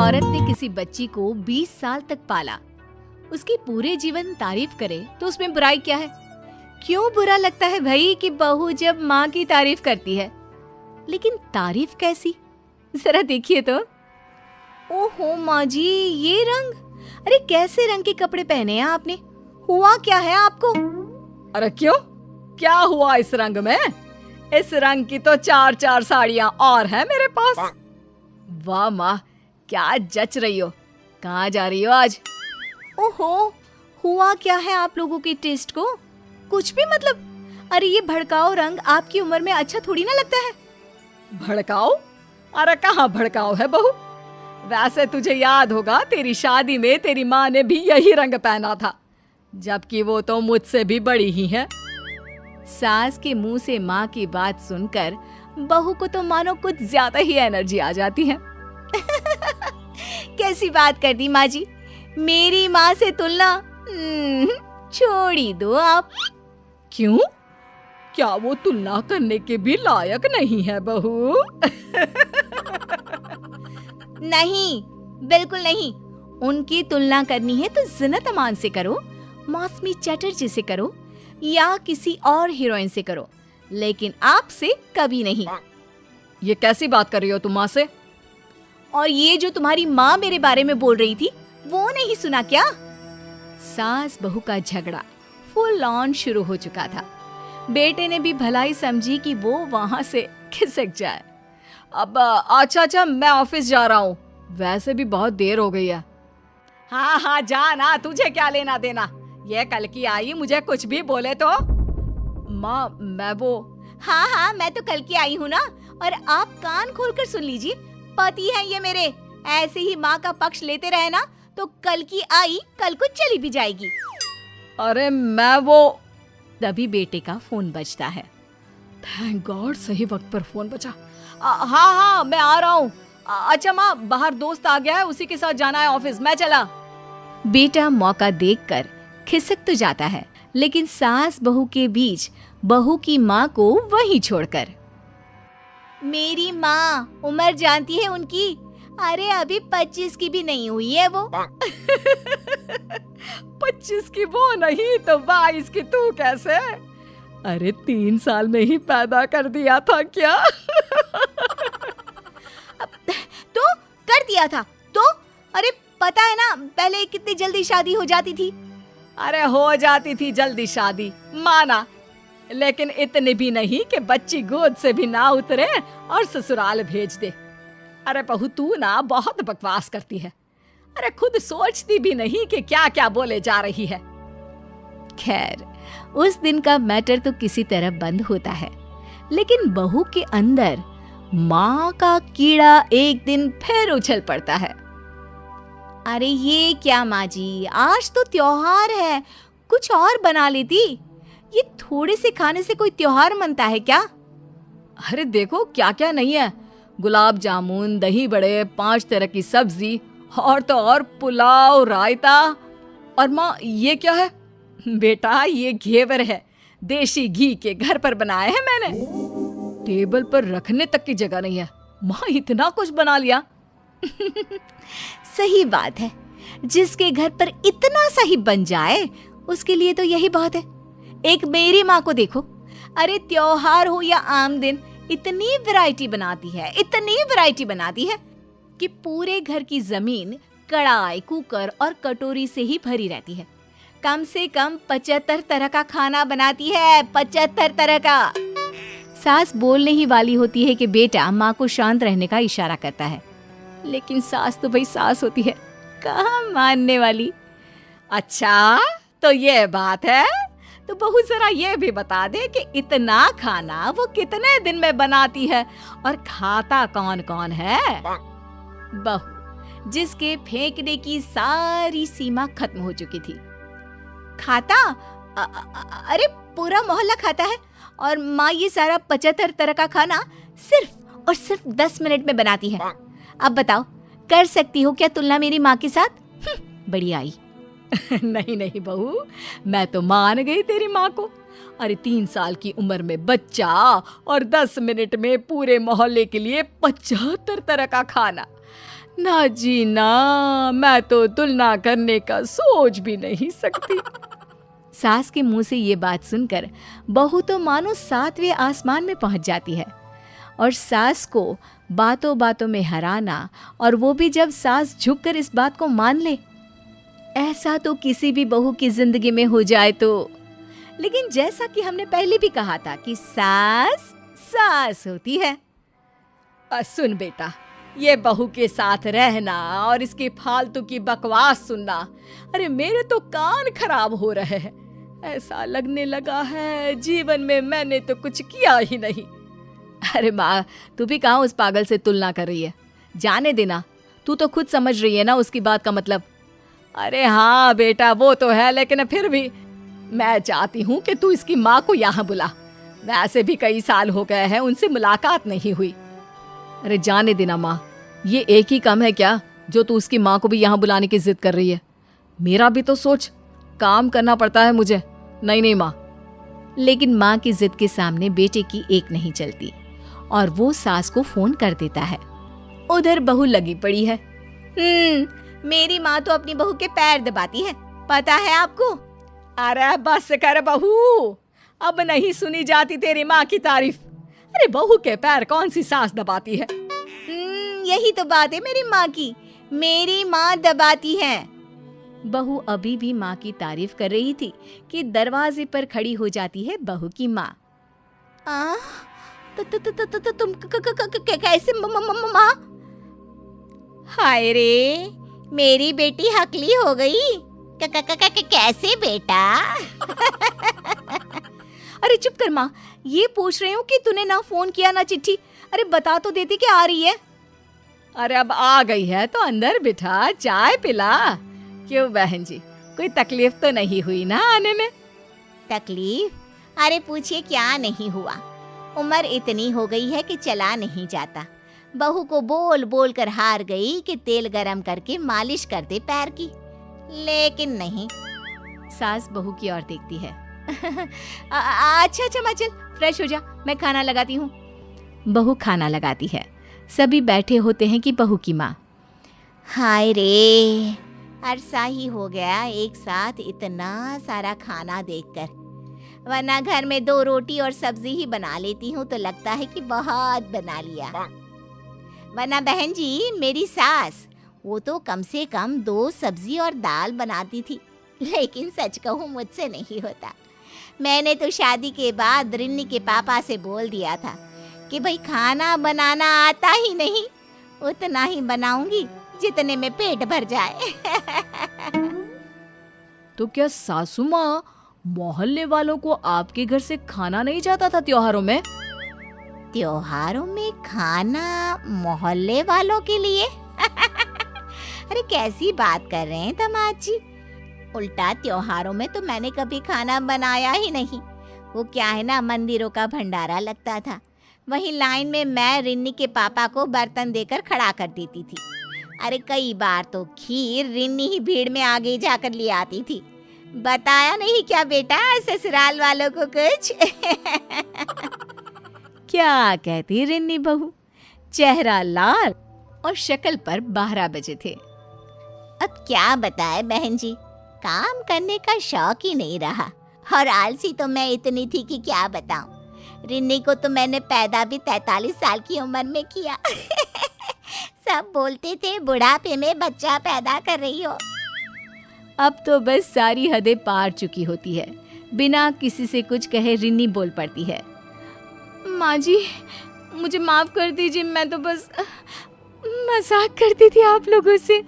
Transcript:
औरत ने किसी बच्ची को 20 साल तक पाला, उसकी पूरे जीवन तारीफ करे तो उसमें बुराई क्या है? क्यों बुरा लगता है भाई कि बहू जब माँ की तारीफ करती है? लेकिन तारीफ कैसी, जरा देखिए तो। ओहो माँ जी, ये रंग, अरे कैसे रंग के कपड़े पहने हैं आपने? हुआ क्या है आपको? अरे क्यों, क्या हुआ इस रंग में? इस रंग की तो 4 साड़ियाँ और हैं मेरे पास। वाह माँ, क्या जच रही हो। कहाँ जा रही हो आज? ओहो, हुआ क्या है आप लोगों के टेस्ट को? कुछ भी मतलब। अरे ये भड़काऊ रंग आपकी उम्र में अच्छा थोड़ी ना लगता है। भड़काऊ? अरे कहाँ भड़काऊ है बहू। वैसे तुझे याद होगा, तेरी शादी में तेरी माँ ने भी यही रंग पहना था, जबकि वो तो मुझसे भी बड़ी ही है। सास के मुंह से माँ की बात सुनकर बहू को तो मानो कुछ ज्यादा ही एनर्जी आ जाती है। कैसी बात कर दी माँ जी, मेरी माँ से तुलना छोड़ ही दो आप। क्यों? क्या वो तुलना करने के भी लायक नहीं है बहू? नहीं, बिल्कुल नहीं। उनकी तुलना करनी है तो ज़ीनत अमान से करो, मौसमी चटर्जी से करो, या किसी और हीरोइन से करो, लेकिन आपसे कभी नहीं। ये कैसी बात कर रही हो तुम माँ से? और ये जो तुम्हारी माँ मेरे बारे में बोल रही थी, वो नहीं सुना क्या? सास बहू का झगड़ा फुल ऑन शुरू हो चुका था। बेटे ने भी भलाई समझी कि वो वहां से खिसक जाए। अब अच्छा, मैं ऑफिस जा रहा हूँ, वैसे भी बहुत देर हो गई है। हाँ जाना, तुझे क्या लेना देना। ये कल की आई, मुझे कुछ भी बोले तो। माँ मैं वो। हाँ, मैं तो कल की आई हूँ ना, और आप कान खोलकर सुन लीजिए, पति है ये मेरे। ऐसे ही माँ का पक्ष लेते रहे ना तो कल की आई कल को चली भी जाएगी। अरे मैं वो। तभी बेटे का फोन बजता है। थैंक गॉड, सही वक्त पर फोन बजा। हाँ मैं आ रहा हूँ। अच्छा माँ, बाहर दोस्त आ गया है, उसी के साथ जाना है ऑफिस, मैं चला। बेटा मौका देखकर खिसक तो जाता है, लेकिन सास बहू के बीच बहू की माँ को वहीं छोड़कर। मेरी माँ, उम्र जानती है उनकी? अरे अभी 25 की भी नहीं हुई है वो। 25 की वो नहीं तो 22 की तू कैसे? अरे 3 साल में ही पैदा कर दिया था क्या? तो कर दिया था तो? अरे पता है ना, पहले कितनी जल्दी शादी हो जाती थी। अरे हो जाती थी जल्दी शादी, माना, लेकिन इतनी भी नहीं कि बच्ची गोद से भी ना उतरे और ससुराल भेज दे। अरे बहू, तू ना बहुत बकवास करती है। अरे खुद सोचती भी नहीं कि क्या क्या बोले जा रही है। खैर, उस दिन का मैटर तो किसी तरह बंद होता है, लेकिन बहू के अंदर माँ का कीड़ा एक दिन फिर उछल पड़ता है। अरे ये क्या माँ जी, आज तो त्योहार है, कुछ और बना लेती। ये थोड़े से खाने से कोई त्योहार मनता है क्या? अरे देखो क्या क्या नहीं है, गुलाब जामुन, दही बड़े, 5 तरह की सब्जी, और तो और पुलाव, रायता। और माँ ये क्या है? बेटा ये घेवर है, देसी घी के, घर पर बनाए हैं मैंने। टेबल पर रखने तक की जगह नहीं है। माँ इतना कुछ बना लिया। सही बात है, जिसके घर पर इतना सही बन जाए उसके लिए तो यही बहुत है। एक मेरी माँ को देखो, अरे त्योहार हो या आम दिन, इतनी वैरायटी बनाती है कि पूरे घर की जमीन कढ़ाई, कुकर और कटोरी से ही भरी रहती है। कम से कम 75 तरह का खाना बनाती है, 75 तरह का। सास बोलने ही वाली होती है कि बेटा माँ को शांत रहने का इशारा करता है, लेकिन सास तो भाई सास होती है, कहाँ मानने वाली। अच्छा तो ये बात है, तो बहू जरा ये भी बता दे कि इतना खाना वो कितने दिन में बनाती है और खाता कौन कौन है? बहू जिसके फेंकने की सारी सीमा खत्म हो चुकी थी। खाता? अरे पूरा मोहल्ला खाता है, और माँ ये सारा 75 तरह का खाना सिर्फ और सिर्फ 10 मिनट में बनाती है। अब बताओ, कर सकती हो क्या तुलना मेरी माँ के साथ? बड़ी आई। नहीं बहू, मैं तो मान गई तेरी माँ को। अरे 3 साल की उम्र में बच्चा और 10 मिनट में पूरे मोहल्ले के लिए 75 तरह का खाना। ना जी ना, मैं तो तुलना करने का सोच भी नहीं सकती। सास के मुंह से ये बात सुनकर बहू तो मानो 7वें आसमान में पहुंच जाती है। और सास को बातों बातों में हराना, और वो भी जब सास झुककर इस बात को मान ले, ऐसा तो किसी भी बहू की जिंदगी में हो जाए तो। लेकिन जैसा कि हमने पहले भी कहा था कि सास सास होती है। सुन बेटा, ये बहू के साथ रहना और इसकी फालतू की बकवास सुनना, अरे मेरे तो कान खराब हो रहे हैं। ऐसा लगने लगा है जीवन में मैंने तो कुछ किया ही नहीं। अरे माँ, तू भी कहाँ उस पागल से तुलना कर रही है? जाने देना, तू तो खुद समझ रही है ना उसकी बात का मतलब। अरे हाँ बेटा, वो तो है, लेकिन फिर भी मैं चाहती हूँ कि तू इसकी माँ को यहाँ बुला। वैसे भी कई साल हो गए हैं उनसे मुलाकात नहीं हुई। अरे जाने देना माँ, ये एक ही काम है क्या जो तू उसकी माँ को भी यहाँ बुलाने की जिद कर रही है? मेरा भी तो सोच, काम करना पड़ता है मुझे। नहीं माँ। लेकिन माँ की जिद के सामने बेटे की एक नहीं चलती और वो सास को फोन कर देता है। उधर बहू लगी पड़ी है। मेरी माँ तो अपनी बहू के पैर दबाती है, पता है आपको? अरे बस कर बहू, अब नहीं सुनी जाती तेरी माँ की तारीफ। अरे बहू के पैर कौन सी सास दबाती है? यही तो बात है मेरी माँ की, मेरी माँ दबाती है। बहू अभी भी माँ की तारीफ कर रही थी कि दरवाजे पर खड़ी हो जाती है बहू की माँ। तुम कैसे माँ? हाय रे, मेरी बेटी हकली हो गई। कैसे बेटा? अरे चुप कर माँ, ये पूछ रही हूँ कि तूने ना फोन किया ना चिट्ठी। अरे बता तो देती कि आ रही है। अरे अब आ गई है तो अंदर बिठा, चाय पिला। क्यों बहन जी, कोई तकलीफ तो नहीं हुई ना आने में? तकलीफ? अरे पूछिए क्या नहीं हुआ। उम्र इतनी हो गई है कि चला नहीं जाता। बहू को बोल बोल कर हार गई कि तेल गरम करके मालिश कर दे पैर की, लेकिन नहीं। सास बहू की ओर देखती है। अच्छा माँ, चल फ्रेश हो जा, मैं खाना लगाती हूँ। बहू खाना लगाती है। सभी बैठे होते हैं कि बहू की माँ, हाय रे, अरसा ही हो गया एक साथ इतना सारा खाना देखकर, वरना घर में 2 रोटी और सब्जी ही बना लेती हूँ तो लगता है कि बहुत बना लिया। वरना बहन जी, मेरी सास वो तो कम से कम 2 सब्जी और दाल बनाती थी, लेकिन सच कहूँ मुझसे नहीं होता। मैंने तो शादी के बाद रिन्नी के पापा से बोल दिया था कि भाई खाना बनाना आता ही नहीं, उतना ही बनाऊंगी जितने में पेट भर जाए। तो क्या सासू माँ, मोहल्ले वालों को आपके घर से खाना नहीं जाता था त्योहारों में? त्योहारों में खाना मोहल्ले वालों के लिए? अरे कैसी बात कर रहे हैं दामाद जी? उल्टा त्योहारों में तो मैंने कभी खाना बनाया ही नहीं। वो क्या है ना, मंदिरों का भंडारा लगता था, वहीं लाइन में मैं रिन्नी के पापा को बर्तन देकर खड़ा कर देती थी। अरे कई बार तो खीर रिन्नी ही भीड़ में आगे जाकर ले आती थी। बताया नहीं क्या बेटा ससुराल वालों को कुछ? क्या कहती रिन्नी बहू? चेहरा लाल और शक्ल पर 12 बजे थे। अब क्या बताए बहन जी, काम करने का शौक ही नहीं रहा, और आलसी तो मैं इतनी थी कि क्या बताऊं। रिन्नी को तो मैंने पैदा भी 43 साल की उम्र में किया। सब बोलते थे बुढ़ापे में बच्चा पैदा कर रही हो। अब तो बस सारी हदें पार चुकी होती है। बिना किसी से कुछ कहे रिन्नी बोल पड़ती है, माँ जी मुझे माफ कर दीजिए, मैं तो बस मजाक करती थी आप लोगों से।